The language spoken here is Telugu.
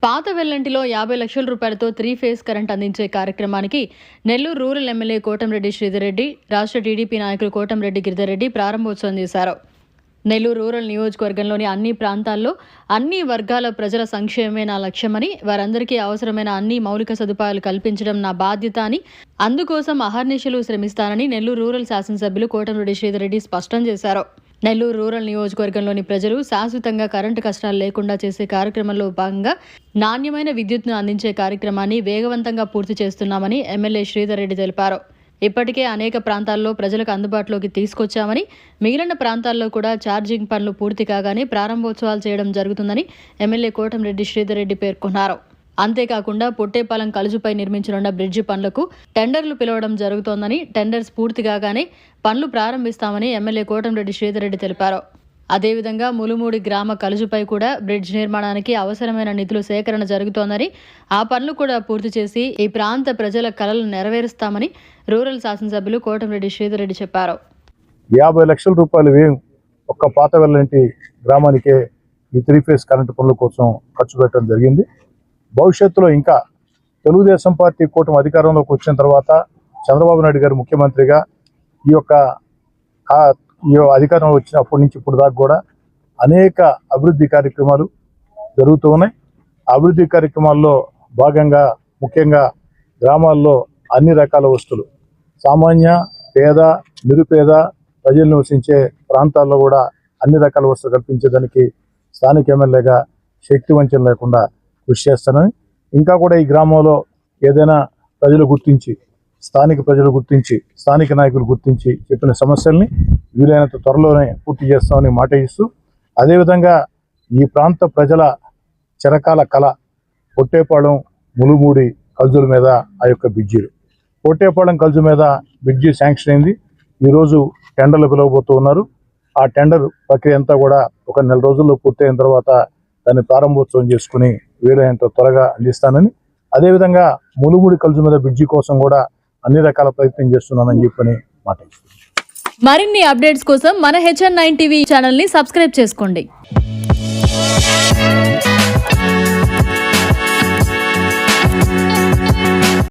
పాత వెల్లంటిలో 50 లక్షల రూపాయలతో 3 ఫేజ్ కరెంట్ అందించే కార్యక్రమానికి నెల్లూరు రూరల్ ఎమ్మెల్యే కోటంరెడ్డి శ్రీధర్ రెడ్డి, రాష్ట్ర టీడీపీ నాయకులు కోటంరెడ్డి గిరిధర్ రెడ్డి ప్రారంభోత్సవం చేశారు. నెల్లూరు రూరల్ నియోజకవర్గంలోని అన్ని ప్రాంతాల్లో అన్ని వర్గాల ప్రజల సంక్షేమమే నా లక్ష్యమని, వారందరికీ అవసరమైన అన్ని మౌలిక సదుపాయాలు కల్పించడం నా బాధ్యత అని, అందుకోసం అహర్నిశలు శ్రమిస్తానని నెల్లూరు రూరల్ శాసనసభ్యులు కోటంరెడ్డి శ్రీధర్ రెడ్డి స్పష్టం చేశారు. నెల్లూరు రూరల్ నియోజకవర్గంలోని ప్రజలు శాశ్వతంగా కరెంటు కష్టాలు లేకుండా చేసే కార్యక్రమంలో భాగంగా నాణ్యమైన విద్యుత్ను అందించే కార్యక్రమాన్ని వేగవంతంగా పూర్తి చేస్తున్నామని ఎమ్మెల్యే శ్రీధర్ రెడ్డి తెలిపారు. ఇప్పటికే అనేక ప్రాంతాల్లో ప్రజలకు అందుబాటులోకి తీసుకొచ్చామని, మిగిలిన ప్రాంతాల్లో కూడా ఛార్జింగ్ పనులు పూర్తి కాగానే ప్రారంభోత్సవాలు చేయడం జరుగుతుందని ఎమ్మెల్యే కోటంరెడ్డి శ్రీధర్ రెడ్డి పేర్కొన్నారు. అంతేకాకుండా పొట్టేపాలెం కలుజుపై నిర్మించనున్న బ్రిడ్జి పనులకు టెండర్లు పిలవడం జరుగుతోందని, టెండర్స్ పూర్తి కాగానే పనులు ప్రారంభిస్తామని ఎమ్మెల్యే కోటంరెడ్డి శ్రీధర్ రెడ్డి తెలిపారు. అదేవిధంగా ములుమూడి గ్రామ కలుజుపై కూడా బ్రిడ్జ్ నిర్మాణానికి అవసరమైన నిధులు సేకరణ జరుగుతోందని, ఆ పనులు కూడా పూర్తి చేసి ఈ ప్రాంత ప్రజల కలలు నెరవేరుస్తామని రూరల్ శాసనసభ్యులు కోటంరెడ్డి శ్రీధర్ రెడ్డి చెప్పారు. 50 లక్షల రూపాయలు వ్యయం ఒక్క పాత వెల్లంటి గ్రామానికే ఈ 3 ఫేజ్ కరెంటు పనుల కోసం ఖర్చు పెట్టడం జరిగింది. భవిష్యత్తులో ఇంకా తెలుగుదేశం పార్టీ కూటమి అధికారంలోకి వచ్చిన తర్వాత చంద్రబాబు నాయుడు గారు ముఖ్యమంత్రిగా ఈ అధికారంలో వచ్చినప్పటి నుంచి ఇప్పుడు దాకా కూడా అనేక అభివృద్ధి కార్యక్రమాలు జరుగుతూ ఉన్నాయి. అభివృద్ధి కార్యక్రమాల్లో భాగంగా ముఖ్యంగా గ్రామాల్లో అన్ని రకాల వస్తువులు, సామాన్య, పేద, నిరుపేద ప్రజలు నివసించే ప్రాంతాల్లో కూడా అన్ని రకాల వస్తువులు కల్పించేదానికి స్థానిక ఎమ్మెల్యేగా శక్తి వంచన లేకుండా కృషి చేస్తానని, ఇంకా కూడా ఈ గ్రామంలో ఏదైనా స్థానిక ప్రజలు గుర్తించి స్థానిక నాయకులు గుర్తించి చెప్పిన సమస్యల్ని వీలైనంత త్వరలోనే పూర్తి చేస్తామని మాట ఇస్తూ, అదేవిధంగా ఈ ప్రాంత ప్రజల చిరకాల కళ పొట్టేపాలెం ములుమూడి కల్జుల మీద ఆ యొక్క బ్రిడ్జీలు. పొట్టేపాలెం కల్జు మీద బ్రిడ్జి శాంక్షన్ అయింది. ఈరోజు టెండర్లు పిలవబోతూ ఉన్నారు. ఆ టెండర్ ప్రక్రియ అంతా కూడా ఒక 4 రోజుల్లో పూర్తయిన తర్వాత దాన్ని ప్రారంభోత్సవం చేసుకుని వీలైనంత త్వరగా అందిస్తానని, అదేవిధంగా ములుమూడి కల్జు మీద బ్రిడ్జి కోసం కూడా అన్ని రకాల ప్రయత్నం చేస్తున్నానని చెప్పని మాట ఇస్తుంది. మరిన్ని అప్డేట్స్ కోసం మన HN9 టీవీ ఛానల్ ని సబ్స్క్రైబ్ చేసుకోండి.